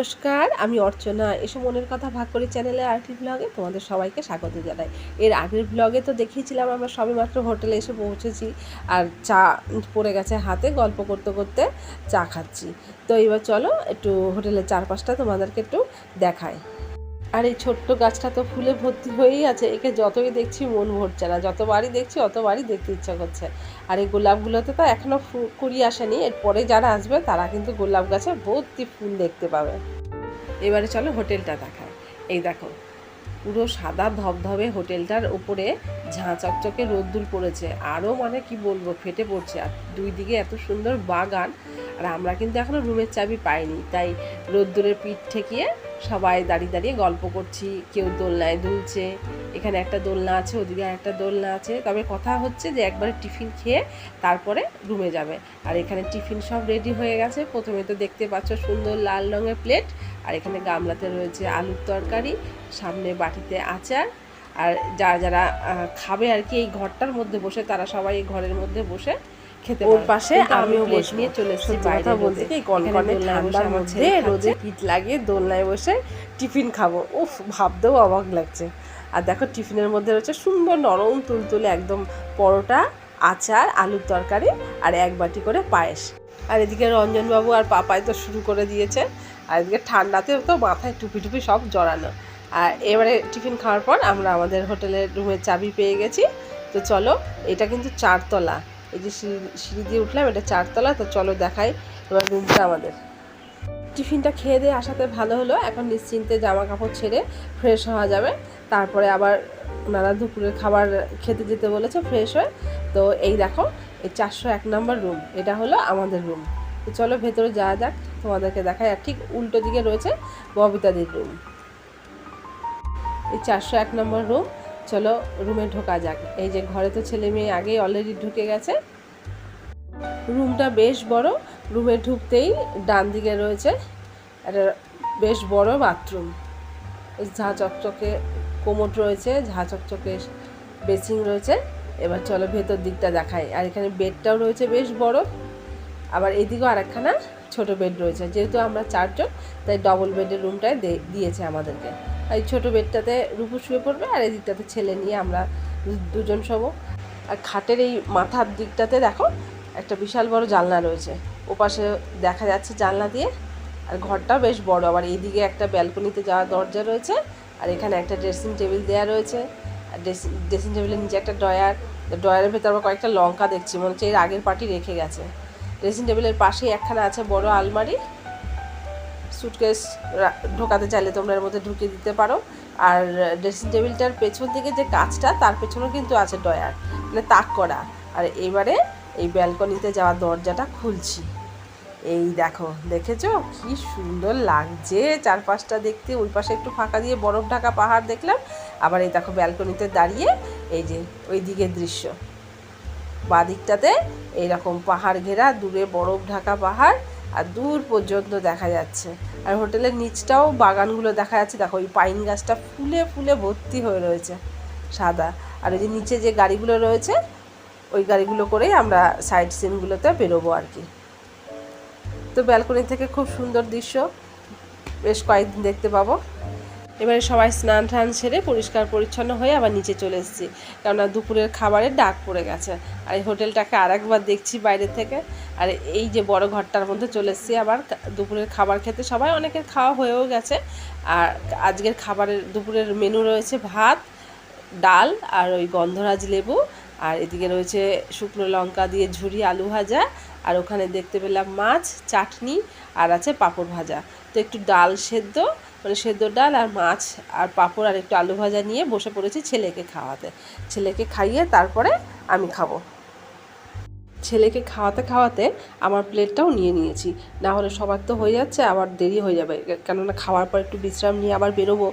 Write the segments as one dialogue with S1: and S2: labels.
S1: নমস্কার, আমি অর্চনা। এসব মনের কথা ভাগ করি চ্যানেলে আরটি ব্লগে তোমাদের সবাইকে স্বাগত জানাই। এর আগের ব্লগে তো দেখিয়েছিলাম আমরা সবেমাত্র হোটেলে এসে পৌঁছেছি আর চা পড়ে গেছে হাতে, গল্প করতে করতে চা খাচ্ছি। তো এবার চলো একটু হোটেলের চারপাশটা তোমাদেরকে একটু দেখাই। আর এই ছোট্ট গাছটা তো ফুলে ভর্তি হয়েই আছে, একে যতই দেখছি মন ভরছে না, যতবারই দেখছি অতবারই দেখতে ইচ্ছা করছে। আর এই গোলাপগুলোতে তো এখনও কুড়ি আসেনি, এরপরে যারা আসবে তারা কিন্তু গোলাপ গাছে ভর্তি ফুল দেখতে পাবে। এবারে চলো হোটেলটা দেখায়। এই দেখো, পুরো সাদা ধবধবে হোটেলটার উপরে ঝাঁ চকচকে রোদ্দুর পড়েছে, আরও মানে কি বলবো ফেটে পড়ছে। আর দুই দিকে এত সুন্দর বাগান, আর আমরা কিন্তু এখনও রুমের চাবি পাইনি, তাই রোদ্দুরের পিঠ ঠেকিয়ে সবাই দাঁড়িয়ে দাঁড়িয়ে গল্প করছি। কেউ দোলনায় দুলছে, এখানে একটা দোলনা আছে, ওদিকে একটা দোলনা আছে। তবে কথা হচ্ছে যে একবারে টিফিন খেয়ে তারপরে রুমে যাবে। আর এখানে টিফিন সব রেডি হয়ে গেছে। প্রথমে তো দেখতে পাচ্ছ সুন্দর লাল রঙের প্লেট, আর এখানে গামলাতে রয়েছে আলুর তরকারি, সামনে বাটিতে আচার। আর যারা যারা খাবে আর কি এই ঘরটার মধ্যে বসে, তারা সবাই এই ঘরের মধ্যে বসে খেতে। ওর পাশে আমিও প্লেট নিয়ে চলে এসেছি বাইরে বলতে কি কনকনে ঠান্ডার মধ্যে রোদে পিঠ লাগিয়ে দোলনায় বসে টিফিন খাবো। উফ, ভাবতেও অবাক লাগছে। আর দেখো টিফিনের মধ্যে রয়েছে সুন্দর নরম তুলতুলে একদম পরোটা, আচার, আলুর তরকারি আর এক বাটি করে পায়েস। আর এদিকে রঞ্জনবাবু আর পাপাই তো শুরু করে দিয়েছে। আর এদিকে ঠান্ডাতেও তো মাথায় টুপি টুপি সব জড়ানো। আর এবারে টিফিন খাওয়ার পর আমরা আমাদের হোটেলের রুমের চাবি পেয়ে গেছি। তো চলো, এটা কিন্তু 4 তলা, এই যে সিঁড়ি দিয়ে উঠলাম, এটা 4 তলা। তো চলো দেখাই এবার রুমটা আমাদের। টিফিনটা খেয়ে দিয়ে আসাতে ভালো হলো, এখন নিশ্চিন্তে জামা কাপড় ছেড়ে ফ্রেশ হওয়া যাবে। তারপরে আবার ওনারা দুপুরের খাবার খেতে যেতে বলেছে ফ্রেশ হয়ে। তো এই দেখো, এই 401 নম্বর রুম, এটা হলো আমাদের রুম। তো চলো ভেতরে যাওয়া যাক, তোমাদেরকে দেখাই। আর ঠিক উল্টো দিকে রয়েছে ববিতাদির রুম। এই 401 নম্বর রুম। চলো রুমে ঢোকা যাক। এই যে ঘরে তো ছেলে মেয়ে আগেই অলরেডি ঢুকে গেছে। রুমটা বেশ বড়। রুমে ঢুকতেই ডান দিকে রয়েছে একটা বেশ বড় বাথরুম। ঝাঁ চকচকে কোমোড রয়েছে, ঝাঁ চকচকে বেসিং রয়েছে। এবার চলো ভেতর দিকটা দেখাই। আর এখানে বেডটাও রয়েছে বেশ বড়। আবার এদিকেও আরেকখানা ছোট বেড রয়েছে। যেহেতু আমরা 4 জন, তাই ডবল বেডের রুমটায় দিয়েছে আমাদেরকে। এই ছোটো বেডটাতে রূপু শুয়ে পড়বে, আর এই দিকটাতে ছেলে নিয়ে আমরা দুজন শোবো। আর খাটের এই মাথার দিকটাতে দেখো একটা বিশাল বড় জানলা রয়েছে, ওপাশে দেখা যাচ্ছে জানলা দিয়ে। আর ঘরটাও বেশ বড়। আবার এইদিকে একটা ব্যালকনিতে যাওয়ার দরজা রয়েছে। আর এখানে একটা ড্রেসিং টেবিল দেওয়া রয়েছে। আর ড্রেসিং টেবিলের নিচে একটা ড্রয়ারের ভেতর আবার কয়েকটা লঙ্কা দেখছি, মনে হচ্ছে এর আগের পার্টি রেখে গেছে। ড্রেসিং টেবিলের পাশেই একখানা আছে বড় আলমারি, সুটকেস ঢোকাতে চাইলে তোমরা এর মধ্যে ঢুকিয়ে দিতে পারো। আর ড্রেসিং টেবিলটার পেছন দিকে যে কাজটা, তার পেছনেও কিন্তু আছে ড্রয়ার, মানে তাক করা। আর এবারে এই ব্যালকনিতে যাওয়ার দরজাটা খুলছি। এই দেখো, দেখেছো কি সুন্দর লাগছে চারপাশটা দেখতে। ওই পাশে একটু ফাঁকা দিয়ে বরফ ঢাকা পাহাড় দেখলাম। আবার এই দেখো ব্যালকনিতে দাঁড়িয়ে এই যে ওই দিকের দৃশ্য, বাদিকটাতে এইরকম পাহাড় ঘেরা, দূরে বরফ ঢাকা পাহাড় আর দূর পর্যন্ত দেখা যাচ্ছে। আর হোটেলের নিচটাও বাগানগুলো দেখা যাচ্ছে। দেখো ওই পাইন গাছটা ফুলে ফুলে ভর্তি হয়ে রয়েছে সাদা। আর ওই যে নিচে যে গাড়িগুলো রয়েছে, ওই গাড়িগুলো করেই আমরা সাইড সিনগুলোতে বেরোবো আর কি। তো ব্যালকনি থেকে খুব সুন্দর দৃশ্য বেশ কয়েকদিন দেখতে পাবো। এবারে সবাই স্নান টান সেরে পরিষ্কার পরিচ্ছন্ন হয়ে আবার নিচে চলে এসেছি, কেননা দুপুরের খাবারের ডাক পড়ে গেছে। আর এই হোটেলটাকে আরেকবার দেখছি বাইরে থেকে। আর এই যে বড় ঘরটার মধ্যে চলে এসেছি আবার দুপুরের খাবার খেতে। সবাই অনেকের খাওয়া হয়েও গেছে। আর আজকের দুপুরের মেনু রয়েছে ভাত, ডাল আর ওই গন্ধরাজ লেবু। আর এদিকে রয়েছে শুকনো লঙ্কা দিয়ে ঝুরি আলু ভাজা। আর ওখানে দেখতে পেলাম মাছ, চাটনি আর আছে পাঁপড় ভাজা। তো একটু ডাল সেদ্ধ, মানে সেদ্ধ ডাল আর মাছ আর পাঁপড় আর একটু আলু ভাজা নিয়ে বসে পড়েছি ছেলেকে খাওয়াতে। ছেলেকে খাইয়ে তারপরে আমি খাবো। ছেলেকে খাওয়াতে খাওয়াতে আমার প্লেটটাও নিয়ে নিয়েছি, না হলে সবার তো হয়ে যাচ্ছে, আবার দেরি হয়ে যাবে। কেননা খাওয়ার পর একটু বিশ্রাম নিয়ে আবার বেরোবো।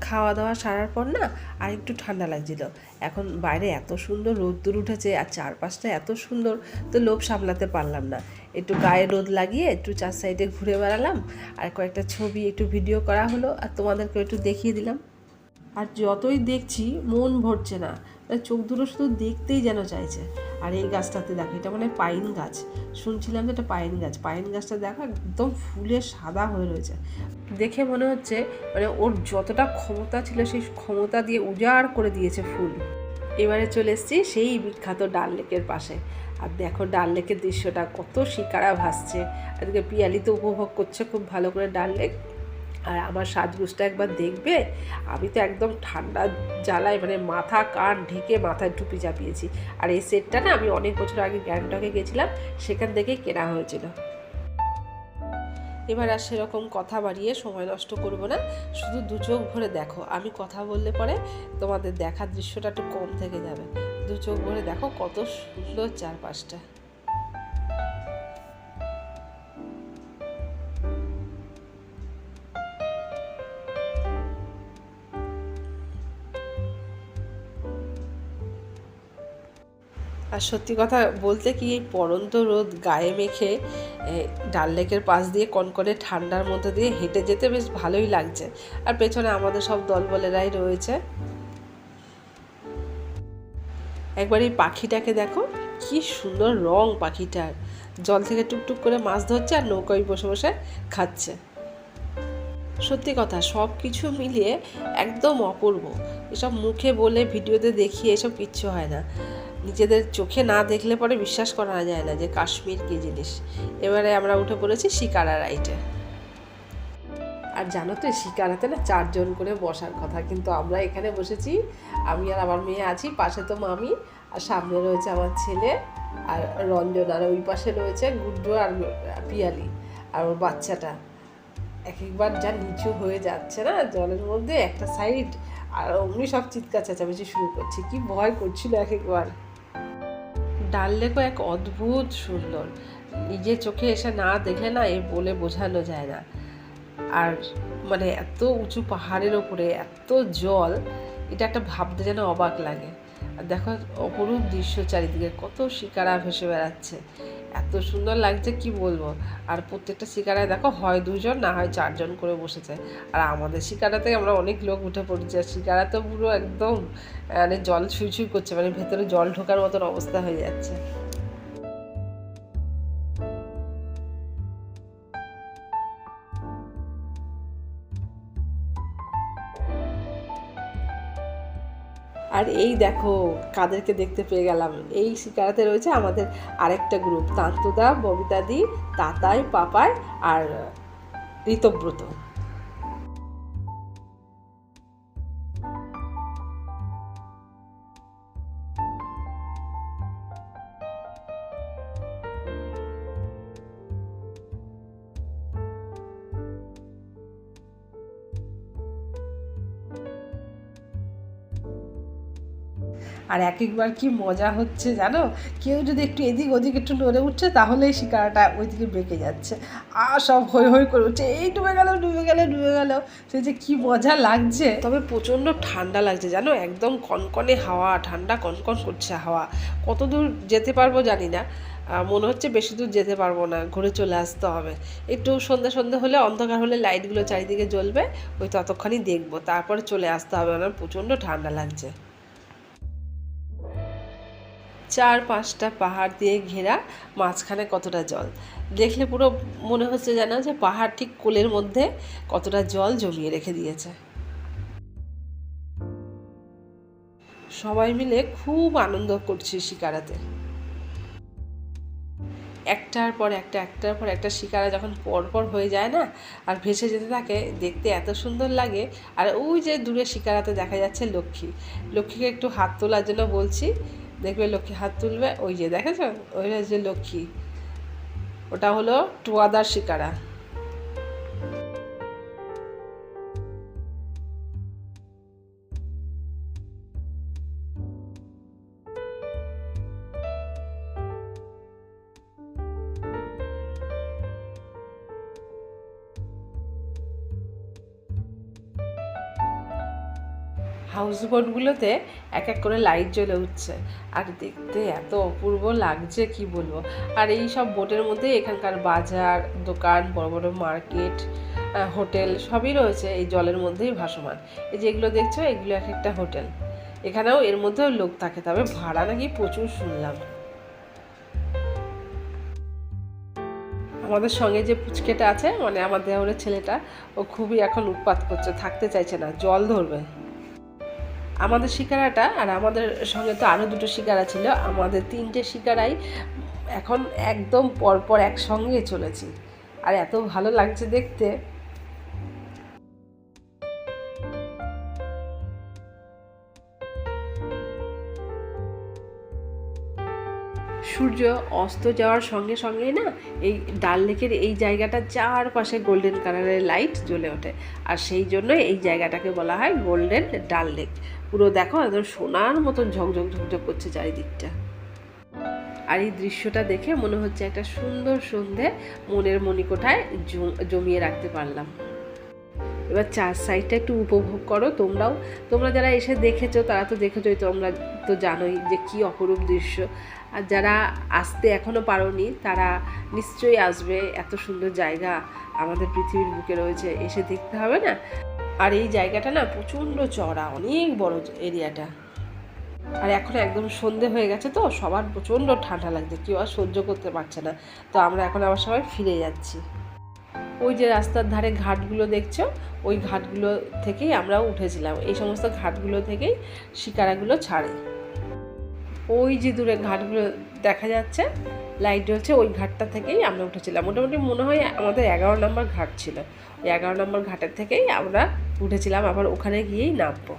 S1: খাওয়া দাওয়া সারার পর না আর একটু ঠান্ডা লাগছিল। এখন বাইরে এত সুন্দর রোদ্দুর উঠেছে আর চারপাশটা এত সুন্দর, তো লোভ সামলাতে পারলাম না। একটু গায়ে রোদ লাগিয়ে একটু 4 সাইডে ঘুরে বেড়ালাম। আর কয়েকটা ছবি একটু ভিডিও করা হলো, আর তোমাদেরকে একটু দেখিয়ে দিলাম। আর যতই দেখছি মন ভরছে না, চোখ দুটো শুধু দেখতেই যেন চাইছে। আর এই গাছটাতে দেখো, এটা মানে পাইন গাছ, শুনছিলাম যে এটা পাইন গাছ। পাইন গাছটা দেখো একদম ফুলে সাদা হয়ে রয়েছে, দেখে মনে হচ্ছে মানে ওর যতটা ক্ষমতা ছিল সেই ক্ষমতা দিয়ে উজাড় করে দিয়েছে ফুল। এবারে চলে এসেছি সেই বিখ্যাত ডাল লেকের পাশে। আর দেখো ডাল লেকের দৃশ্যটা, কত শিকারা ভাসছে। আজকে পিয়ালি তো উপভোগ করছে খুব ভালো করে ডাল লেক। আর আমার সাজগোজটা একবার দেখবে, আমি তো একদম ঠান্ডা জ্বালায় মানে মাথা কান ঢেকে মাথায় টুপি চাপিয়েছি। আর এই সেটটা না আমি অনেক বছর আগে গ্যাংটকে গেছিলাম, সেখান থেকেই কেনা হয়েছিল। এবার আর সেরকম কথা বাড়িয়ে সময় নষ্ট করব না, শুধু দু চোখ ভরে দেখো। আমি কথা বললে পরে তোমাদের দেখার দৃশ্যটা একটু কম থেকে যাবে। দু চোখ ভরে দেখো কত সুন্দর চারপাশটা। আর সত্যি কথা বলতে কি, এই পড়ন্ত রোদ গায়ে মেখে ডাল লেকের পাশ দিয়ে কনকনে ঠান্ডার মধ্যে দিয়ে হেঁটে যেতে বেশ ভালোই লাগছে। আর পেছনে আমাদের সব দলবলেরাই রয়েছে। একবার এই পাখিটাকে দেখো, কি সুন্দর রং পাখিটার। জল থেকে টুকটুক করে মাছ ধরছে আর নৌকায় বসে বসে খাচ্ছে। সত্যি কথা, সব কিছু মিলিয়ে একদম অপূর্ব। এসব মুখে বলে ভিডিওতে দেখিয়ে এসব কিচ্ছু হয় না, নিজেদের চোখে না দেখলে পরে বিশ্বাস করা যায় না যে কাশ্মীর কী জিনিস। এবারে আমরা উঠে পড়েছি শিকারা রাইডে। আর জানো তো, শিকারাতে না 4 জন করে বসার কথা, কিন্তু আমরা এখানে বসেছি, আমি আর আমার মেয়ে আছি, পাশে তো মামি, আর সামনে রয়েছে আমার ছেলে আর রঞ্জন, আর ওই পাশে রয়েছে গুড্ডু আর পিয়ালি আর ওর বাচ্চাটা। এক একবার যা নিচু হয়ে যাচ্ছে না জলের মধ্যে একটা সাইড, আর অমনি সব চিৎকার চেঁচামেচি শুরু করছে, কি ভয় করছিল এক একবার। ডাল লেকও এক অদ্ভুত সুন্দর, নিজের চোখে এসে না দেখলে না এ বলে বোঝানো যায় না। আর মানে এত উঁচু পাহাড়ের ওপরে এত জল, এটা একটা ভাবতে যেন অবাক লাগে। আর দেখো অপরূপ দৃশ্য, চারিদিকে কত শিকারা ভেসে বেড়াচ্ছে, এত সুন্দর লাগছে কি বলবো। আর প্রত্যেকটা শিকারায় দেখো হয় 2 জন না হয় 4 জন করে বসেছে। আর আমাদের শিকারাতে আমরা অনেক লোক উঠে পড়েছি, আর শিকারা তো পুরো একদম মানে জল ছুঁই ছুঁই করছে, মানে ভেতরে জল ঢোকার মতন অবস্থা হয়ে যাচ্ছে। আর এই দেখো কাদেরকে দেখতে পেয়ে গেলাম, এই শিকারাতে রয়েছে আমাদের আরেকটা গ্রুপ, তান্তুদা, ববিতাদি, তাতাই, পাপাই আর ঋতব্রত। আর এক একবার কি মজা হচ্ছে জানো, কেউ যদি একটু এদিক ওদিক একটু নড়ে উঠছে তাহলেই শিকারাটা ওইদিকে বেঁকে যাচ্ছে, আর সব হই হই করে উঠছে, এই ডুবে গেল ডুবে গেল ডুবে গেল। সে যে কি মজা লাগছে। তবে প্রচণ্ড ঠান্ডা লাগছে জানো, একদম কনকনে হাওয়া, ঠান্ডা কনকন করছে হাওয়া। কত দূর যেতে পারবো জানি না, মনে হচ্ছে বেশি দূর যেতে পারবো না, ঘুরে চলে আসতে হবে। একটু সন্ধ্যে সন্ধ্যে হলে, অন্ধকার হলে লাইটগুলো চারিদিকে জ্বলবে, ওই ততক্ষণই দেখবো, তারপরে চলে আসতে হবে। আমার প্রচণ্ড ঠান্ডা লাগছে। 4-5টা পাহাড় দিয়ে ঘেরা, মাঝখানে কতটা জল, দেখলে পুরো মনে হচ্ছে যেন যে পাহাড় ঠিক কোলের মধ্যে কতটা জল জমিয়ে রেখে দিয়েছে। সবাই মিলে খুব আনন্দ করছি শিকারাতে। একটার পর একটা শিকারা যখন পরপর হয়ে যায় না আর ভেসে যেতে থাকে, দেখতে এত সুন্দর লাগে। আর ওই যে দূরে শিকারাতে দেখা যাচ্ছে লক্ষ্মী, লক্ষ্মীকে একটু হাত তোলার জন্য বলছি, দেখবে লক্ষ্মী হাত তুলবে, ওই যে দেখেছ, ওই যে লক্ষ্মী, ওটা হলো টুয়াদার শিকারা। হাউস বোটগুলোতে এক এক করে লাইট জ্বলে উঠছে, আর দেখতে এত অপূর্ব লাগছে কি বলবো। আর এই সব বোটের মধ্যে এখানকার বাজার দোকান, বড় বড় মার্কেট, হোটেল সবই রয়েছে এই জলের মধ্যেই ভাসমান। এই যেগুলো দেখছো এগুলো এক একটা হোটেল, এখানেও এর মধ্যেও লোক থাকে, তবে ভাড়া নাকি প্রচুর শুনলাম। আমাদের সঙ্গে যে পুচকেটা আছে মানে আমার দেওরের ছেলেটা, ও খুবই এখন উৎপাত করছে, থাকতে চাইছে না, জল ধরবে। আমাদের শিকারাটা আর আমাদের সঙ্গে তো আরও দুটো শিকারা ছিল, আমাদের 3টে শিকারাই এখন একদম পরপর একসঙ্গে চলেছি, আর এত ভালো লাগছে দেখতে। সূর্য অস্ত যাওয়ার সঙ্গে সঙ্গেই না এই ডাল লেকের এই জায়গাটা চারপাশে গোল্ডেন কালারের লাইট জ্বলে ওঠে, আর সেই জন্য এই জায়গাটাকে বলা হয় গোল্ডেন ডাল লেক। পুরো দেখো একদম সোনার মতন ঝকঝক ঝকঝক করছে চারিদিকটা। আর এই দৃশ্যটা দেখে মনে হচ্ছে একটা সুন্দর সন্ধে মনের মণিকোঠায় জমিয়ে রাখতে পারলাম। এবার চার সাইডটা একটু উপভোগ করো তোমরাও। তোমরা যারা এসে দেখেছো তারা তো দেখেছোই, তোমরা তো জানোই যে কী অপরূপ দৃশ্য। আর যারা আসতে এখনও পারোনি তারা নিশ্চয়ই আসবে, এত সুন্দর জায়গা আমাদের পৃথিবীর বুকে রয়েছে, এসে দেখতে হবে না। আর এই জায়গাটা না প্রচণ্ড চওড়া, অনেক বড় এরিয়াটা। আর এখন একদম সন্ধে হয়ে গেছে তো সবার প্রচণ্ড ঠান্ডা লাগছে, কেউ আর সহ্য করতে পারছে না। তো আমরা এখন আবার সবাই ফিরে যাচ্ছি। ওই যে রাস্তার ধারে ঘাটগুলো দেখছো, ওই ঘাটগুলো থেকেই আমরাও উঠেছিলাম। এই সমস্ত ঘাটগুলো থেকেই শিকারাগুলো ছাড়ে। ওই যে দূরে ঘাটগুলো দেখা যাচ্ছে লাইট জ্বলছে, ওই ঘাটটা থেকেই আমরা উঠেছিলাম। মোটামুটি মনে হয় আমাদের 11 নম্বর ঘাট ছিল, ওই 11 নম্বর ঘাটের থেকেই আমরা উঠেছিলাম, আবার ওখানে গিয়েই নামবো।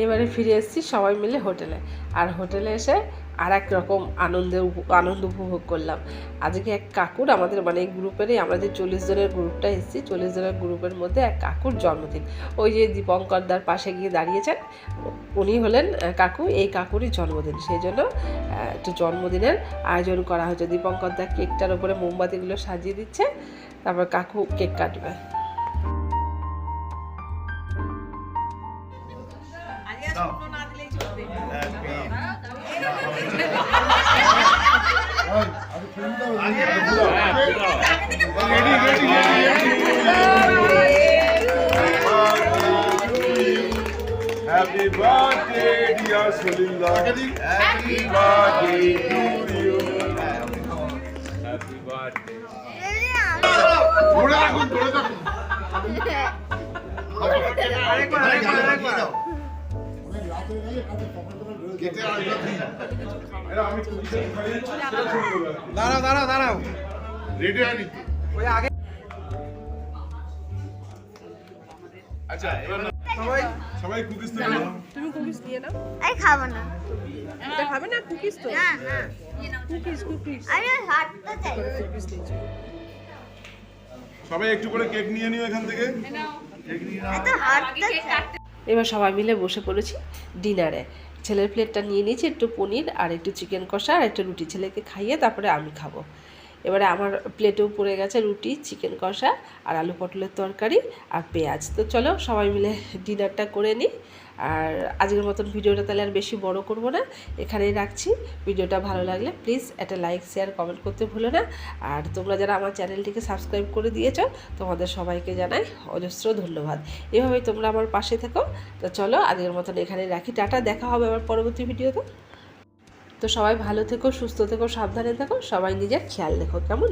S1: এবারে ফিরে এসেছি সবাই মিলে হোটেলে, আর হোটেলে এসে আর এক রকম আনন্দ উপভোগ করলাম। আজকে এক কাকুর, আমাদের মানে এই গ্রুপেরই, আমরা যে 40 জনের গ্রুপটা এসেছি, 40 জনের গ্রুপের মধ্যে এক কাকুর জন্মদিন। ওই যে দীপঙ্করদার পাশে গিয়ে দাঁড়িয়েছেন, উনি হলেন কাকু, এই কাকুরই জন্মদিন। সেই জন্য একটু জন্মদিনের আয়োজন করা হয়েছে। দীপঙ্করদা কেকটার ওপরে মোমবাতিগুলো সাজিয়ে দিচ্ছে, তারপর কাকু কেক কাটবে।
S2: Happy birthday, dear Solillah. Happy birthday to you. Happy birthday. ধরে রাখুন, ধরে রাখুন। দাঁড়াও দাঁড়াও দাঁড়াও, রেডি হয়নি ওই আগে। আচ্ছা সবাই কুকিজ তো নাও।
S1: তুমি কুকিজ দিয়ে নাও।
S3: আমি খাবো না।
S1: এটা খাবে না কুকিজ? তো
S3: না না,
S1: কুকিজ
S3: আমি হাতটা চাই।
S1: কুকিজ নিয়েছি।
S2: সবাই একটু করে কেক নিয়ে নিও এখান থেকে। কেক নিয়ে নাও।
S3: এত হাতটা চাই।
S1: এবার সবাই মিলে বসে পড়েছি ডিনারে। ছেলের প্লেটটা নিয়ে নিয়েছি, একটু পনির আর একটু চিকেন কষা আর একটু রুটি, ছেলেকে খাইয়ে তারপরে আমি খাবো। এবারে আমার প্লেটেও পড়ে গেছে রুটি, চিকেন কষা আর আলু পটলের তরকারি আর পেঁয়াজ। তো চলো সবাই মিলে ডিনারটা করে নিই। আর আজকের মতন ভিডিওটা তাহলে আর বেশি বড় করব না, এখানেই রাখছি। ভিডিওটা ভালো লাগলে প্লিজ একটা লাইক শেয়ার কমেন্ট করতে ভুলো না। আর তোমরা যারা আমার চ্যানেলটিকে সাবস্ক্রাইব করে দিয়েছো তোমাদের সবাইকে জানাই অজস্র ধন্যবাদ। এভাবেই তোমরা আমার পাশে থেকো। তো চলো আজকের মতন এখানেই রাখি, টাটা, দেখা হবে আবার পরবর্তী ভিডিওতে। তো সবাই ভালো থেকো, সুস্থ থেকো, সাবধানে থেকো, সবাই নিজের খেয়াল রেখো, কেমন?